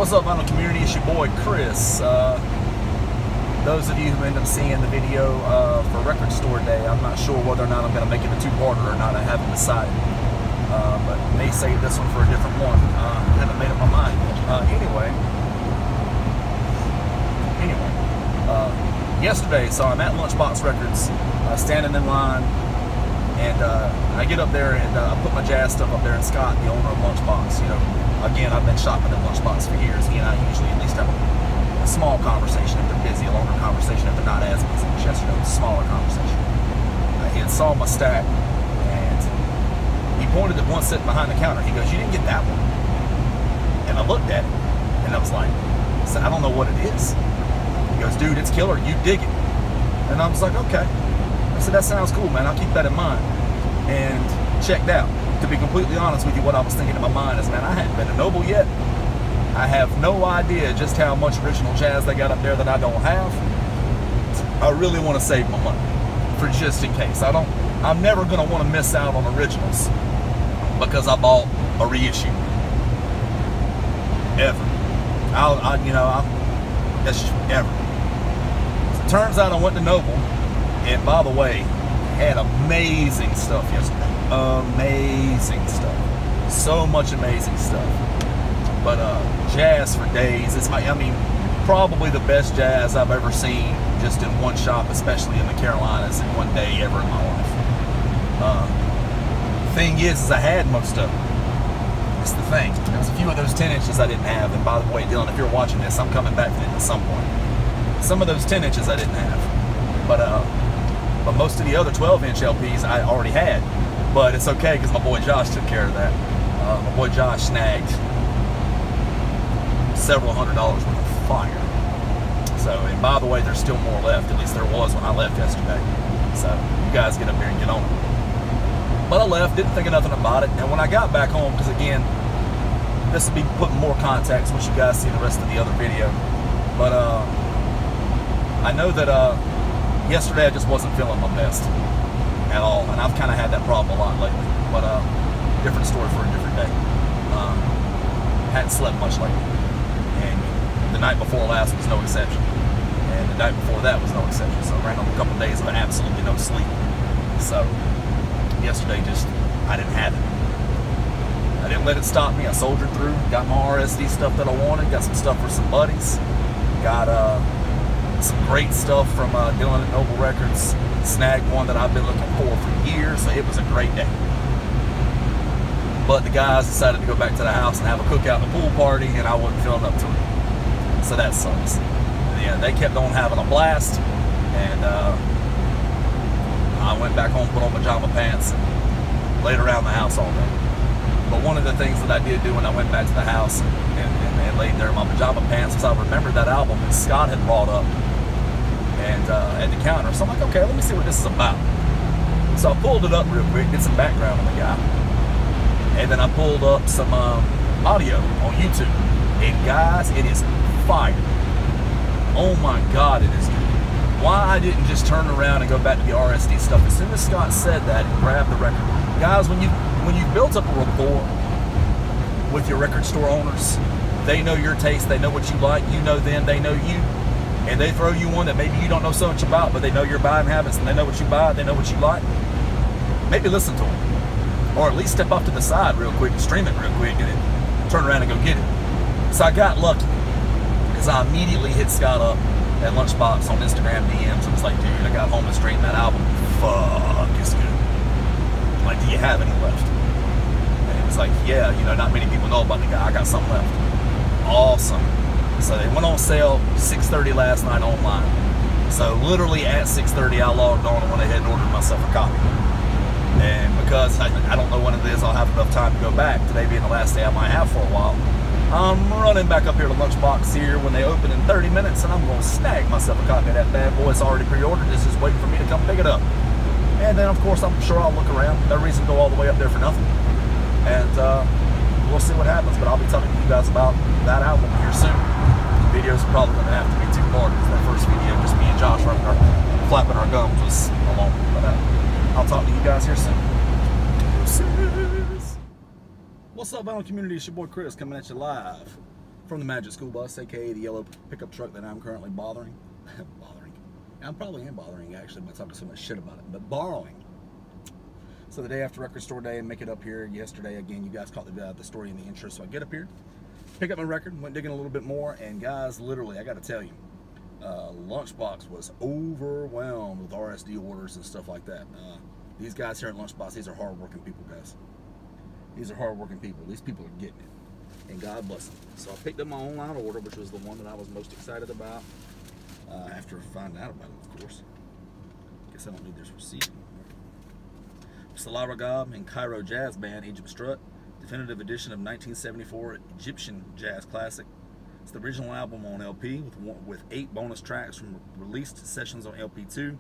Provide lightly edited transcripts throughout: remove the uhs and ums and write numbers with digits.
What's up, vinyl community? It's your boy Chris. Those of you who end up seeing the video for Record Store Day, I'm not sure whether or not I'm going to make it a two-parter or not. I haven't decided, but may save this one for a different one. I haven't made up my mind. Yesterday, so I'm at Lunchbox Records, standing in line, and I get up there and I put my jazz stuff up there, and Scott, the owner of Lunchbox, you know, again, I've been shopping at Lunchbox for years. He and I usually at least have a small conversation if they're busy, a longer conversation if they're not as busy. Yesterday was a smaller conversation. He had saw my stack, and he pointed at one sitting behind the counter. He goes, "You didn't get that one?" And I looked at it, and I was like, I don't know what it is. He goes, "Dude, it's killer. You dig it." And I was like, okay. I said, "That sounds cool, man. I'll keep that in mind." And checked out. To be completely honest with you, what I was thinking in my mind is, man, I hadn't been to Noble yet. I have no idea just how much original jazz they got up there that I don't have. I really want to save my money for just in case. I'm never going to want to miss out on originals because I bought a reissue. Ever. That's just ever. So it turns out I went to Noble, and by the way, had amazing stuff yesterday. Amazing stuff. So much amazing stuff. But jazz for days. It's probably the best jazz I've ever seen just in one shop, especially in the Carolinas, in one day ever in my life. Thing is I had most of it. It's the thing. There was a few of those 10 inches I didn't have, and by the way, Dylan, if you're watching this, I'm coming back to it at some point. Some of those 10 inches I didn't have, but most of the other 12-inch LPs I already had. But it's okay because my boy Josh took care of that. My boy Josh snagged several $100s worth of fire. So, and by the way, there's still more left. At least there was when I left yesterday. So you guys get up here and get on it. But I left, didn't think of nothing about it. And when I got back home, because again, this will be putting more context once you guys see the rest of the other video. But I know that yesterday I just wasn't feeling my best at all, and I've kind of had that problem a lot lately. But different story for a different day. Hadn't slept much lately, and the night before last was no exception, and the night before that was no exception. So I ran on a couple of days of absolutely no sleep. So yesterday I didn't have it. I didn't let it stop me. I soldiered through, got my RSD stuff that I wanted, got some stuff for some buddies, got some great stuff from Dylan at Noble Records, snagged one that I've been looking for years. So it was a great day. But the guys decided to go back to the house and have a cookout and a pool party, and I wasn't feeling up to it. So that sucks. Yeah, they kept on having a blast, and I went back home, put on pajama pants, and laid around the house all day. But one of the things that I did do when I went back to the house and laid there in my pajama pants was I remembered that album that Scott had brought up and at the counter. So I'm like, okay, let me see what this is about. So I pulled it up real quick, did some background on the guy, and then I pulled up some audio on YouTube. And guys, it is fire. Oh my God, it is good. Why I didn't just turn around and go back to the RSD stuff. As soon as Scott said that, and grabbed the record. Guys, when you've built up a rapport with your record store owners, they know your taste, they know what you like, you know them, they know you, and they throw you one that maybe you don't know so much about, but they know your buying habits, and they know what you buy, they know what you like. Maybe listen to them, or at least step off to the side real quick and stream it real quick, and then turn around and go get it. So I got lucky, because I immediately hit Scott up at Lunchbox on Instagram DMs and was like, "Dude, I got home and streamed that album. Fuck, it's good. Like, do you have any left?" And it was like, "Yeah, you know, not many people know about the guy. I got some left." Awesome. So they went on sale 6:30 last night online. So literally at 6:30 I logged on and went ahead and ordered myself a copy. And because I don't know when it is, I'll have enough time to go back, today being the last day I might have for a while, I'm running back up here to Lunchbox here when they open in 30 minutes, and I'm going to snag myself a copy of that bad boy. It's already pre-ordered. It's just waiting for me to come pick it up. And then, of course, I'm sure I'll look around. No reason to go all the way up there for nothing. And we'll see what happens. But I'll be talking to you guys about that album here soon. The videos are probably going to have to be two-parts. That first video, just me and Josh flapping our gums, was alone. But I'll talk to you guys here soon. What's up, vinyl community? It's your boy Chris coming at you live from the Magic School Bus, aka the yellow pickup truck that I'm currently bothering. I probably am bothering actually by talking so much shit about it, but borrowing. So the day after record store day, and make it up here yesterday again. You guys caught the story in the intro. So I get up here, pick up my record, went digging a little bit more, and guys, literally, I got to tell you, Lunchbox was overwhelmed with RSD orders and stuff like that. These guys here at Lunchbox, these are hardworking people, guys. These are hardworking people. These people are getting it, and God bless them. So I picked up my online order, which was the one that I was most excited about. After finding out about it, of course. Guess I don't need this receipt anymore. Salah Ragab and Cairo Jazz Band, Egypt Strut, definitive edition of 1974 Egyptian Jazz Classic. It's the original album on LP with 8 bonus tracks from released sessions on LP2,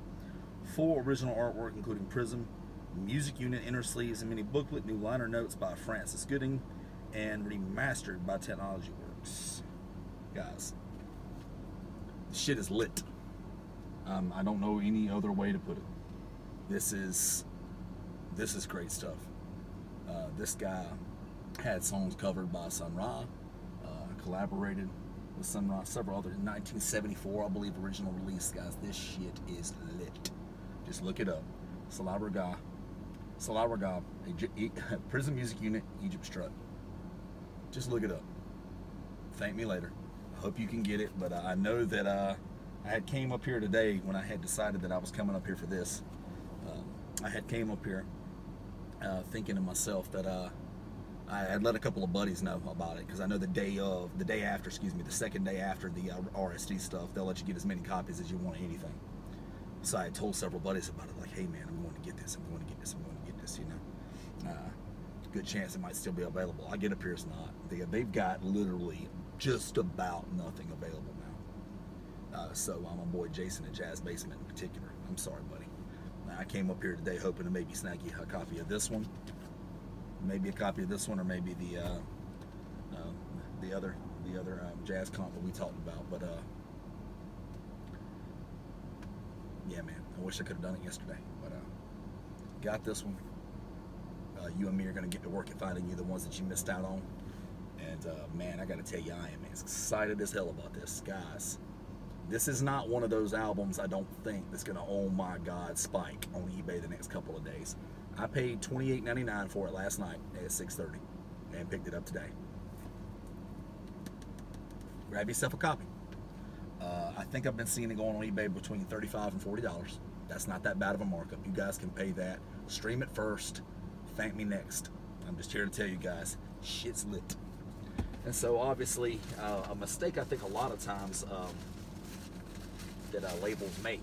full original artwork including Prism, music unit inner sleeves and mini booklet, new liner notes by Francis Gooding, and remastered by Technology Works. Guys, shit is lit. I don't know any other way to put it. This is great stuff. This guy had songs covered by Sun Ra, collaborated with Sun Ra, several other. In 1974, I believe, original release. Guys, this shit is lit. Just look it up. Salah Ragab, Prism Music Unit, Egypt Strut. Just look it up. Thank me later. I hope you can get it, but I know that I had came up here today when I had decided that I was coming up here for this. I had came up here thinking to myself that I had let a couple of buddies know about it, because I know the second day after the RSD stuff, they'll let you get as many copies as you want of anything. So I had told several buddies about it, like, hey man, I'm going to get this, you know. Good chance it might still be available. I get up here, it's not. They've got literally just about nothing available now. So my boy Jason at Jazz Basement in particular, I'm sorry, buddy. I came up here today hoping to maybe snag you a copy of this one, maybe a copy of this one, or maybe the other jazz comp that we talked about. But yeah, man, I wish I could have done it yesterday. But got this one. You and me are gonna get to work at finding you the ones that you missed out on. And man, I gotta tell you, I am as excited as hell about this, guys. This is not one of those albums, I don't think, that's gonna, oh my God, spike on eBay the next couple of days. I paid $28.99 for it last night at 6:30 and picked it up today. Grab yourself a copy. I think I've been seeing it going on eBay between $35 and $40. That's not that bad of a markup. You guys can pay that. Stream it first. Thank me next. I'm just here to tell you guys, shit's lit. And so obviously, a mistake I think a lot of times that labels make,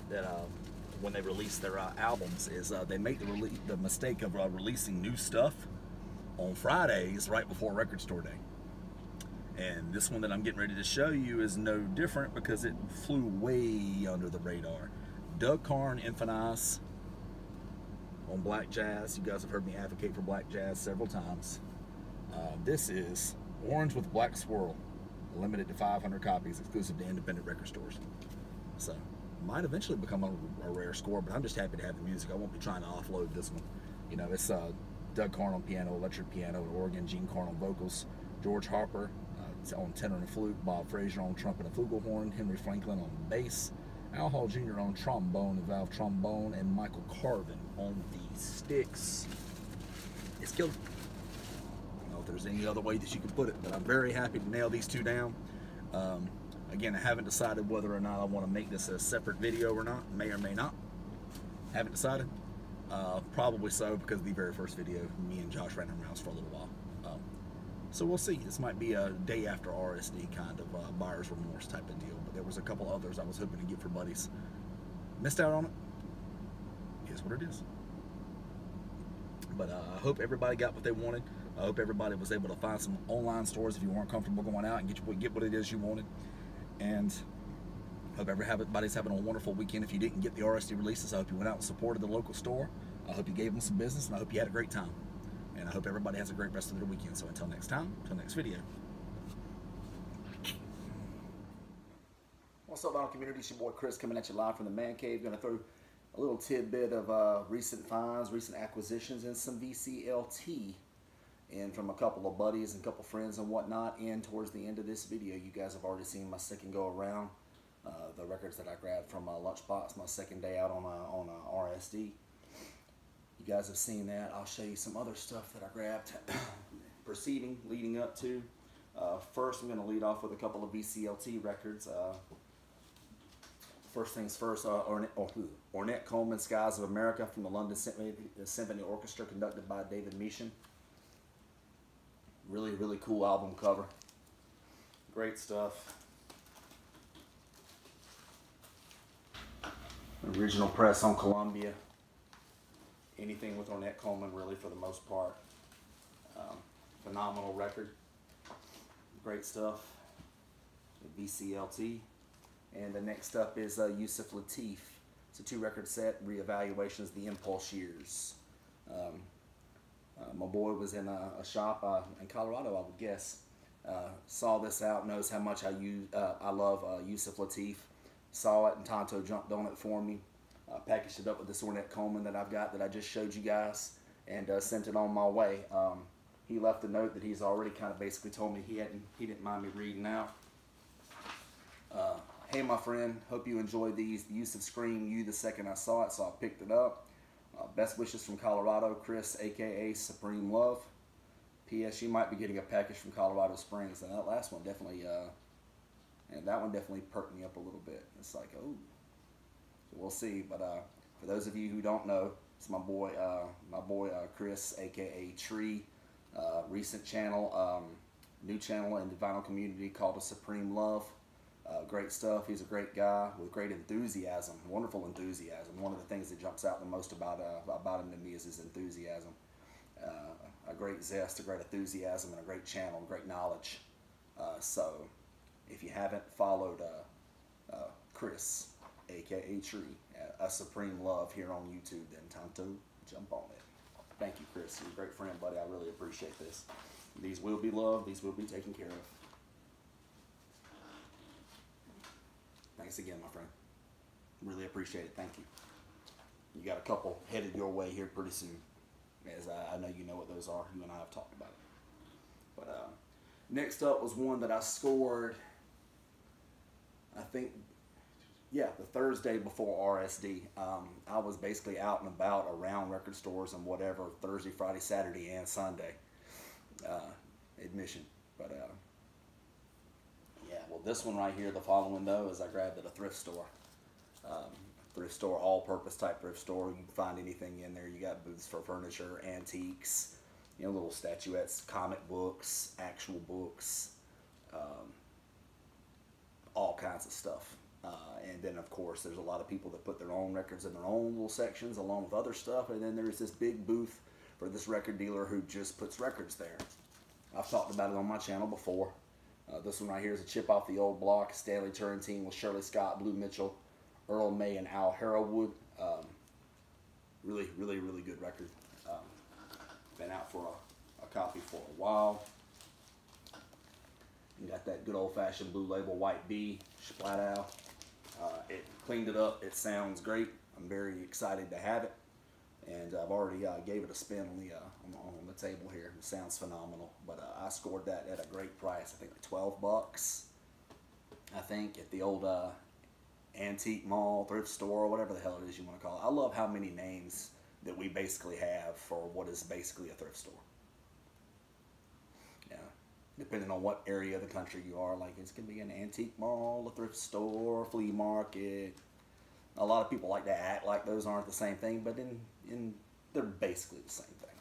that when they release their albums, is they make the mistake of releasing new stuff on Fridays right before record store day. And this one that I'm getting ready to show you is no different, because it flew way under the radar. Doug Carn, Infinize, on Black Jazz. You guys have heard me advocate for Black Jazz several times. This is Orange with Black Swirl, limited to 500 copies, exclusive to independent record stores. So, might eventually become a rare score, but I'm just happy to have the music. I won't be trying to offload this one. You know, it's Doug Carn on piano, electric piano and organ, Gene Carn on vocals, George Harper on tenor and flute, Bob Frazier on trumpet and flugelhorn, Henry Franklin on bass, Al Hall Jr. on trombone and valve trombone, and Michael Carvin on the sticks. It's killer. I don't know if there's any other way that you can put it, but I'm very happy to nail these two down. Again, I haven't decided whether or not I want to make this a separate video or not. May or may not. Haven't decided. Probably so, because the very first video, me and Josh ran around for a little while. So we'll see. This might be a day after RSD kind of buyer's remorse type of deal. But there was a couple others I was hoping to get for buddies. Missed out on it. Here's what it is. But I hope everybody got what they wanted. I hope everybody was able to find some online stores if you weren't comfortable going out and get what it is you wanted. And hope everybody's having a wonderful weekend. If you didn't get the RSD releases, I hope you went out and supported the local store. I hope you gave them some business, and I hope you had a great time. And I hope everybody has a great rest of their weekend. So until next time, until next video. What's up, Vinyl community? It's your boy Chris coming at you live from the Man Cave. Gonna throw a little tidbit of recent finds, recent acquisitions, and some VCLT and from a couple of buddies and a couple friends and whatnot. And towards the end of this video, you guys have already seen my second go around. The records that I grabbed from my lunchbox, my second day out on RSD. You guys have seen that. I'll show you some other stuff that I grabbed leading up to. First, I'm going to lead off with a couple of VCLT records. First things first, Ornette Coleman, Skies of America from the London Symphony Orchestra, conducted by David Meehan. Really, really cool album cover. Great stuff. Original press on Columbia. Anything with Ornette Coleman, really, for the most part. Phenomenal record. Great stuff. VCLT. And the next up is Yusuf Lateef. It's a 2-record set, reevaluations the Impulse Years. My boy was in a shop in Colorado, I would guess. Saw this out, knows how much I love Yusuf Lateef. Saw it, and Tonto jumped on it for me. Packaged it up with this Ornette Coleman that I've got that I just showed you guys, and sent it on my way. He left a note that he's already kind of basically told me he didn't mind me reading out. Hey my friend, hope you enjoyed these. The Yusuf screamed you the second I saw it, so I picked it up. Best wishes from Colorado, Chris, aka Supreme Love. P.S. You might be getting a package from Colorado Springs, and that last one definitely, perked me up a little bit. It's like, oh, so we'll see. But for those of you who don't know, it's my boy Chris, aka Tree. Recent channel, new channel in the vinyl community called A Supreme Love. Great stuff. He's a great guy with great enthusiasm, wonderful enthusiasm. One of the things that jumps out the most about him to me is his enthusiasm. A great zest, a great enthusiasm, and a great channel, great knowledge. So, if you haven't followed Chris, aka Tree, A Supreme Love here on YouTube, then time to jump on it. Thank you, Chris. You're a great friend, buddy. I really appreciate this. These will be loved. These will be taken care of. Thanks again, my friend. Really appreciate it. Thank you. You got a couple headed your way here pretty soon, as I know you know what those are. You and I have talked about it. But next up was one that I scored, I think, yeah, the Thursday before RSD. I was basically out and about around record stores and whatever, Thursday, Friday, Saturday, and Sunday. Admission. But yeah, well, this one right here, the following though, is I grabbed at a thrift store. Thrift store, all-purpose type thrift store. You can find anything in there. You got booths for furniture, antiques, you know, little statuettes, comic books, actual books, all kinds of stuff. And then, of course, there's a lot of people that put their own records in their own little sections along with other stuff. And then there's this big booth for this record dealer who just puts records there. I've talked about it on my channel before. This one right here is a chip off the old block, Stanley Turrentine with Shirley Scott, Blue Mitchell, Earl May, and Al Harrowwood. Really, really, really good record. Been out for a copy for a while. You got that good old-fashioned blue label White B, Splatow. It cleaned it up. It sounds great. I'm very excited to have it, and I've already gave it a spin on the table here. It sounds phenomenal. But I scored that at a great price. I think like 12 bucks. I think at the old antique mall, thrift store, or whatever the hell it is you want to call it. I love how many names that we basically have for what is basically a thrift store. Yeah, depending on what area of the country you are, like it's gonna be an antique mall, a thrift store, flea market. A lot of people like to act like those aren't the same thing, but they're basically the same thing.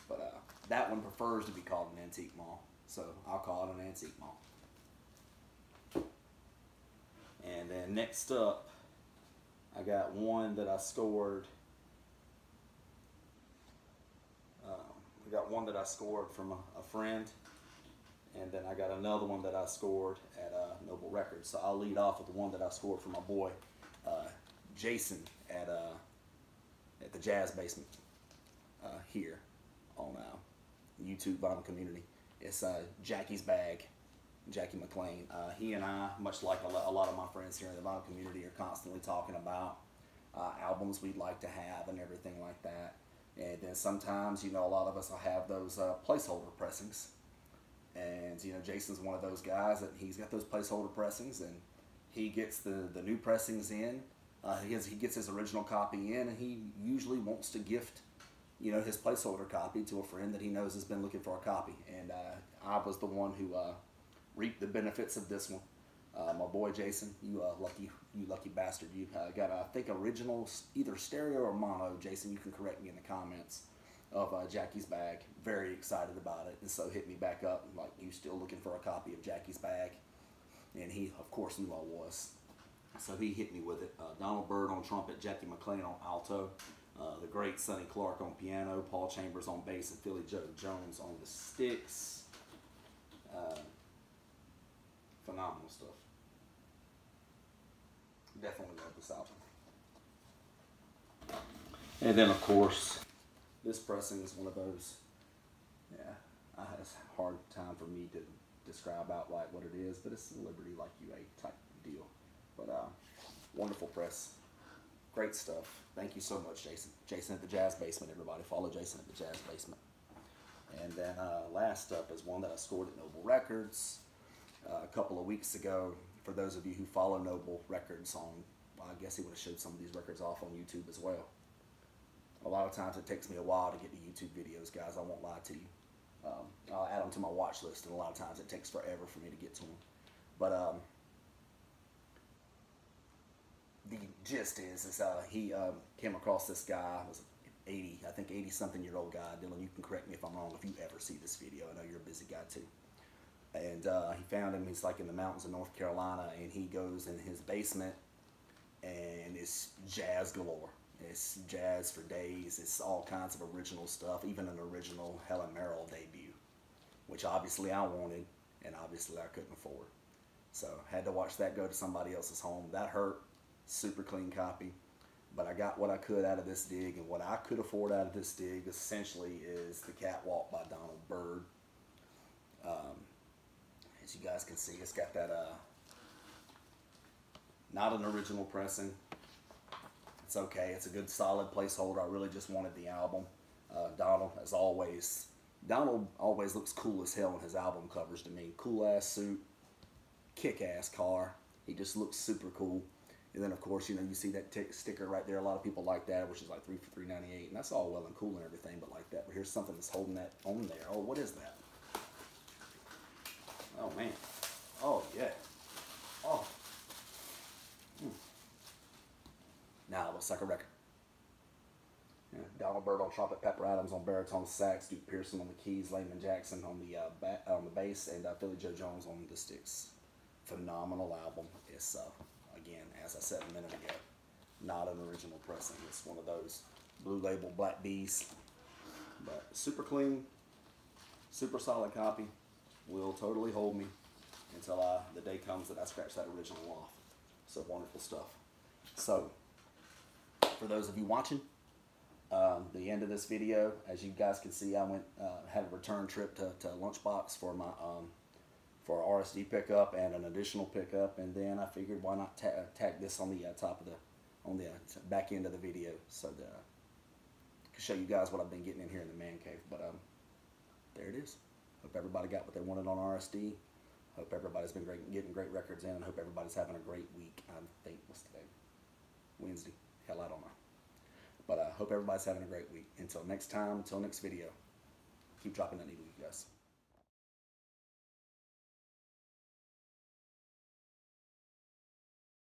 But that one prefers to be called an antique mall, so I'll call it an antique mall. And then next up, I got one that I scored. From a friend, and then I got another one that I scored at Noble Records. So I'll lead off with the one that I scored from my boy Jason at the Jazz Basement here on YouTube vinyl community. It's Jackie's Bag. Jackie McLean. He and I, much like a lot of my friends here in the vinyl community, are constantly talking about albums we'd like to have and everything like that. And then sometimes, you know, a lot of us will have those placeholder pressings. And, you know, Jason's one of those guys that he's got those placeholder pressings, and he gets the new pressings in. He gets his original copy in, and he usually wants to gift, you know, his placeholder copy to a friend that he knows has been looking for a copy. And I was the one who reaped the benefits of this one. My boy Jason, you lucky bastard, you got I think original either stereo or mono. Jason, you can correct me in the comments, of Jackie's Bag. Very excited about it, and so hit me back up like, you still looking for a copy of Jackie's Bag? And he of course knew I was, so he hit me with it. Donald Byrd on trumpet, Jackie McLean on alto, the great Sonny Clark on piano, Paul Chambers on bass, and Philly Joe Jones on the sticks. Phenomenal stuff. Definitely love this album. And then of course, this pressing is one of those, yeah, it's a hard time for me to describe outright what it is, but it's a Liberty Like UA type deal. But wonderful press. Great stuff. Thank you so much, Jason. Jason at the Jazz Basement, everybody. Follow Jason at the Jazz Basement. And then last up is one that I scored at Noble Records a couple of weeks ago. For those of you who follow Noble Records on, well, I guess he would have showed some of these records off on YouTube as well. A lot of times it takes me a while to get to YouTube videos, guys. I won't lie to you. I'll add them to my watch list, and a lot of times it takes forever for me to get to them. But the gist is he came across this guy, was 80, I think 80-something-year-old guy. Dylan, you can correct me if I'm wrong if you ever see this video. I know you're a busy guy too. And he found him. He's like in the mountains of North Carolina, and he goes in his basement, and it's jazz galore. It's jazz for days. It's all kinds of original stuff, even an original Helen Merrill debut, which obviously I wanted, and obviously I couldn't afford. So had to watch that go to somebody else's home. That hurt. Super clean copy. But I got what I could out of this dig, and what I could afford out of this dig essentially is The Catwalk by Donald Byrd. As you guys can see, it's got that, not an original pressing. It's okay. It's a good solid placeholder. I really just wanted the album. Donald, as always, Donald always looks cool as hell in his album covers to me. Cool ass suit, kick ass car. He just looks super cool. And then of course, you know, you see that sticker right there. A lot of people like that, which is like $3 for $3.98, and that's all well and cool and everything, but like that. But here's something that's holding that on there. Oh, what is that? Oh man. Oh yeah. Oh. Now it looks like a record. Yeah, Donald Byrd on trumpet, Pepper Adams on baritone sax, Duke Pearson on the keys, Layman Jackson on the bass, and Philly Joe Jones on the sticks. Phenomenal album. It's again, as I said a minute ago, not an original pressing. It's one of those Blue Label Black Bees, but super clean, super solid copy. Will totally hold me until the day comes that I scratch that original off. So wonderful stuff. So for those of you watching, the end of this video, as you guys can see, I went had a return trip to Lunchbox for my for a RSD pickup and an additional pickup, and then I figured why not tag this on the top of the back end of the video, so that I can show you guys what I've been getting in here in the man cave. But there it is. Hope everybody got what they wanted on RSD. Hope everybody's been getting great records in. Hope everybody's having a great week. I think, what's today? Wednesday. Hell, I don't know. But I hope everybody's having a great week. Until next time, until next video, keep dropping that needle, you guys.